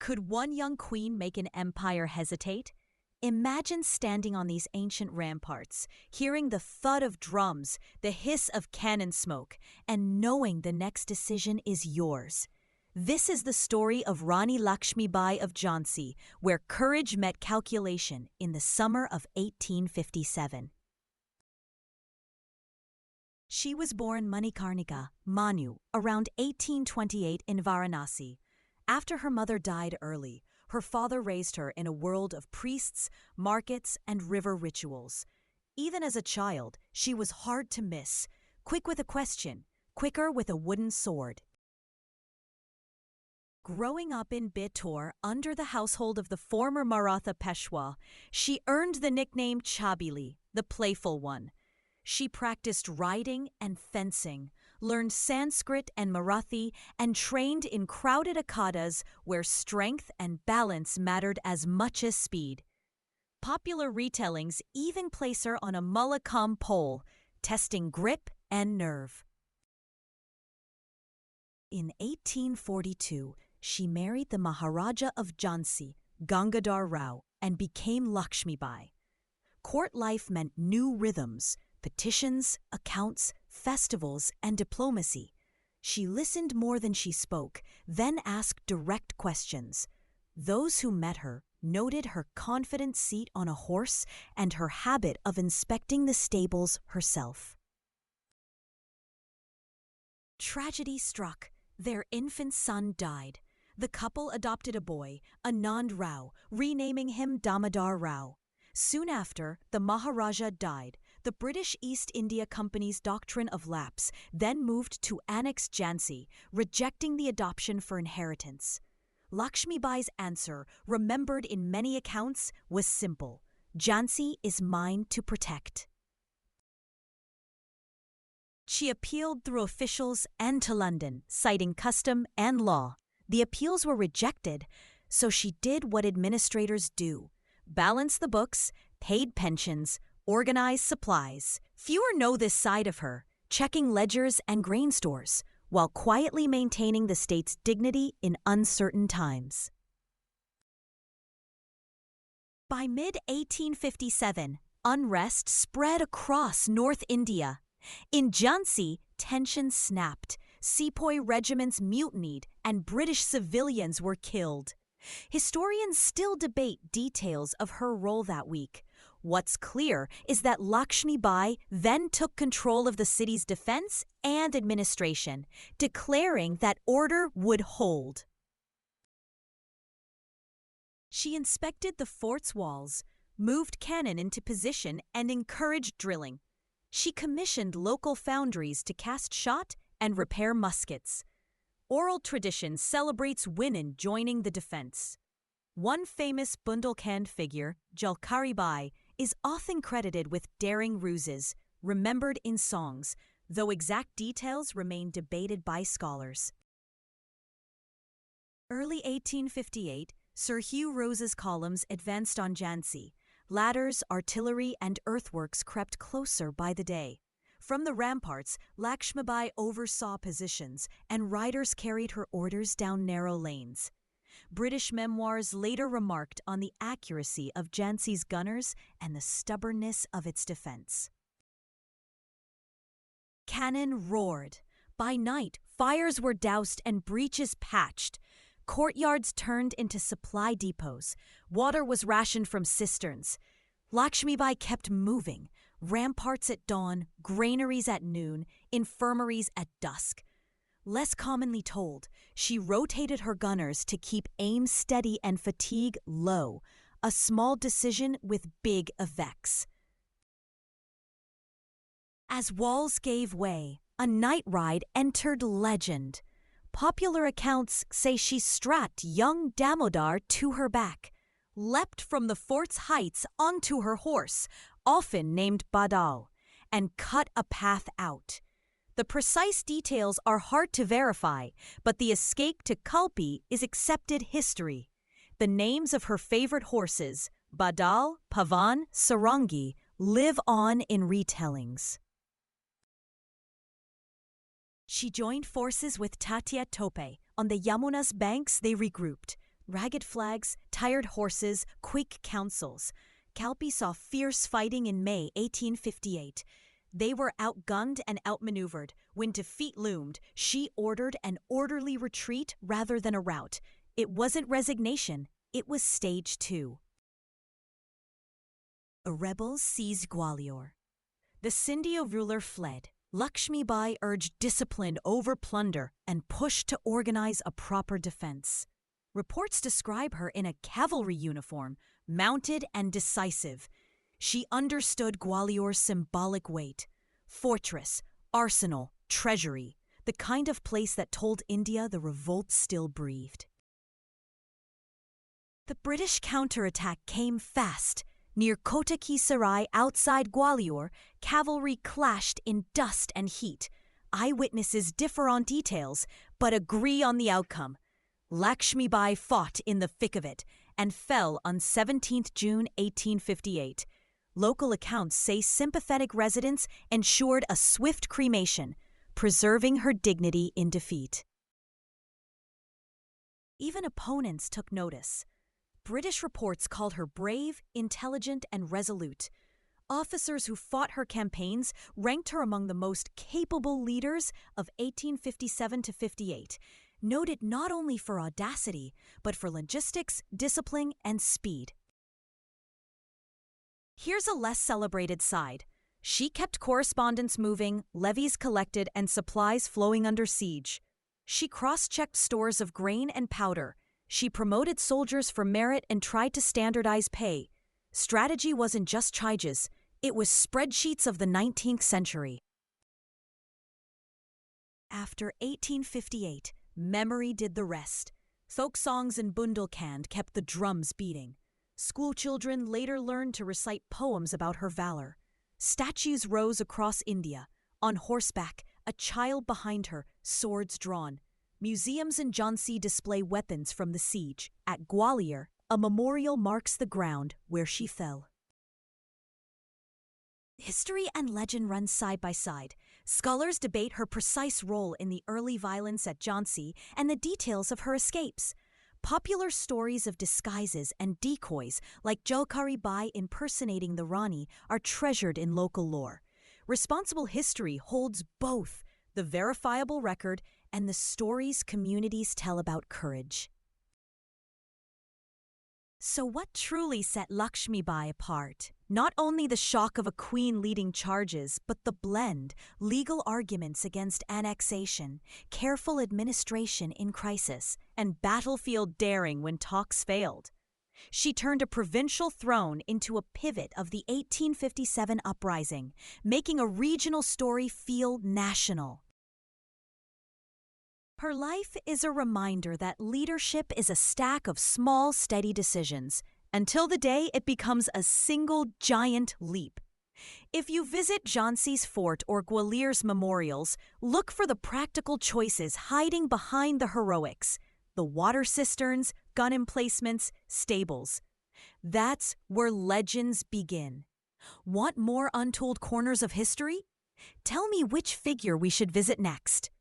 Could one young queen make an empire hesitate? Imagine standing on these ancient ramparts, hearing the thud of drums, the hiss of cannon smoke, and knowing the next decision is yours. This is the story of Rani Lakshmibai of Jhansi, where courage met calculation in the summer of 1857. She was born Manikarnika, Manu, around 1828 in Varanasi. After her mother died early, her father raised her in a world of priests, markets, and river rituals. Even as a child, she was hard to miss, quick with a question, quicker with a wooden sword. Growing up in Bithoor under the household of the former Maratha Peshwa, she earned the nickname Chabili, the playful one. She practiced riding and fencing, learned Sanskrit and Marathi, and trained in crowded akhadas where strength and balance mattered as much as speed. Popular retellings even place her on a Mallakhamb pole, testing grip and nerve. In 1842, she married the Maharaja of Jhansi, Gangadhar Rao, and became Lakshmibai. Court life meant new rhythms, petitions, accounts, festivals, and diplomacy. She listened more than she spoke, then asked direct questions. Those who met her noted her confident seat on a horse and her habit of inspecting the stables herself. Tragedy struck. Their infant son died. The couple adopted a boy, Anand Rao, renaming him Damodar Rao. Soon after, the Maharaja died. The British East India Company's Doctrine of Lapse then moved to annex Jhansi, rejecting the adoption for inheritance. Lakshmibai's answer, remembered in many accounts, was simple: Jhansi is mine to protect. She appealed through officials and to London, citing custom and law. The appeals were rejected, so she did what administrators do: balance the books, paid pensions, organize supplies. Fewer know this side of her, checking ledgers and grain stores, while quietly maintaining the state's dignity in uncertain times. By mid-1857, unrest spread across North India. In Jhansi, tensions snapped, sepoy regiments mutinied, and British civilians were killed. Historians still debate details of her role that week. What's clear is that Lakshmibai then took control of the city's defense and administration, declaring that order would hold. She inspected the fort's walls, moved cannon into position, and encouraged drilling. She commissioned local foundries to cast shot and repair muskets. Oral tradition celebrates women joining the defense. One famous Bundelkhand figure, Jalkari Bai, is often credited with daring ruses, remembered in songs, though exact details remain debated by scholars. Early 1858, Sir Hugh Rose's columns advanced on Jhansi. Ladders, artillery, and earthworks crept closer by the day. From the ramparts, Lakshmibai oversaw positions, and riders carried her orders down narrow lanes. British memoirs later remarked on the accuracy of Jhansi's gunners and the stubbornness of its defense. Cannon roared. By night, fires were doused and breaches patched. Courtyards turned into supply depots. Water was rationed from cisterns. Lakshmibai kept moving. Ramparts at dawn, granaries at noon, infirmaries at dusk. Less commonly told, she rotated her gunners to keep aim steady and fatigue low, a small decision with big effects. As walls gave way, a night ride entered legend. Popular accounts say she strapped young Damodar to her back, leapt from the fort's heights onto her horse, often named Badal, and cut a path out. The precise details are hard to verify, but the escape to Kalpi is accepted history. The names of her favorite horses, Badal, Pavan, Sarangi, live on in retellings. She joined forces with Tatya Tope. On the Yamuna's banks, they regrouped. Ragged flags, tired horses, quick councils. Kalpi saw fierce fighting in May 1858. They were outgunned and outmaneuvered. When defeat loomed, she ordered an orderly retreat rather than a rout. It wasn't resignation, it was stage 2. The rebels seized Gwalior. The Scindia ruler fled. Lakshmibai urged discipline over plunder and pushed to organize a proper defense. Reports describe her in a cavalry uniform, mounted and decisive. She understood Gwalior's symbolic weight. Fortress, arsenal, treasury, the kind of place that told India the revolt still breathed. The British counterattack came fast. Near Kota Ki Sarai outside Gwalior, cavalry clashed in dust and heat. Eyewitnesses differ on details, but agree on the outcome. Lakshmibai fought in the thick of it and fell on 17th June 1858. Local accounts say sympathetic residents ensured a swift cremation, preserving her dignity in defeat. Even opponents took notice. British reports called her brave, intelligent, and resolute. Officers who fought her campaigns ranked her among the most capable leaders of 1857 to 58, noted not only for audacity, but for logistics, discipline, and speed. Here's a less celebrated side. She kept correspondence moving, levies collected, and supplies flowing under siege. She cross-checked stores of grain and powder. She promoted soldiers for merit and tried to standardize pay. Strategy wasn't just charges, it was spreadsheets of the 19th century. After 1858, memory did the rest. Folk songs in Bundelkhand kept the drums beating. Schoolchildren later learned to recite poems about her valor. Statues rose across India. On horseback, a child behind her, swords drawn. Museums in Jhansi display weapons from the siege. At Gwalior, a memorial marks the ground where she fell. History and legend run side by side. Scholars debate her precise role in the early violence at Jhansi and the details of her escapes. Popular stories of disguises and decoys, like Jolkari Bai impersonating the Rani, are treasured in local lore. Responsible history holds both the verifiable record and the stories communities tell about courage. So what truly set Lakshmibai apart? Not only the shock of a queen leading charges, but the blend, legal arguments against annexation, careful administration in crisis, and battlefield daring when talks failed. She turned a provincial throne into a pivot of the 1857 uprising, making a regional story feel national. Her life is a reminder that leadership is a stack of small, steady decisions, until the day it becomes a single giant leap. If you visit Jhansi's fort or Gwalior's memorials, look for the practical choices hiding behind the heroics: the water cisterns, gun emplacements, stables. That's where legends begin. Want more untold corners of history? Tell me which figure we should visit next.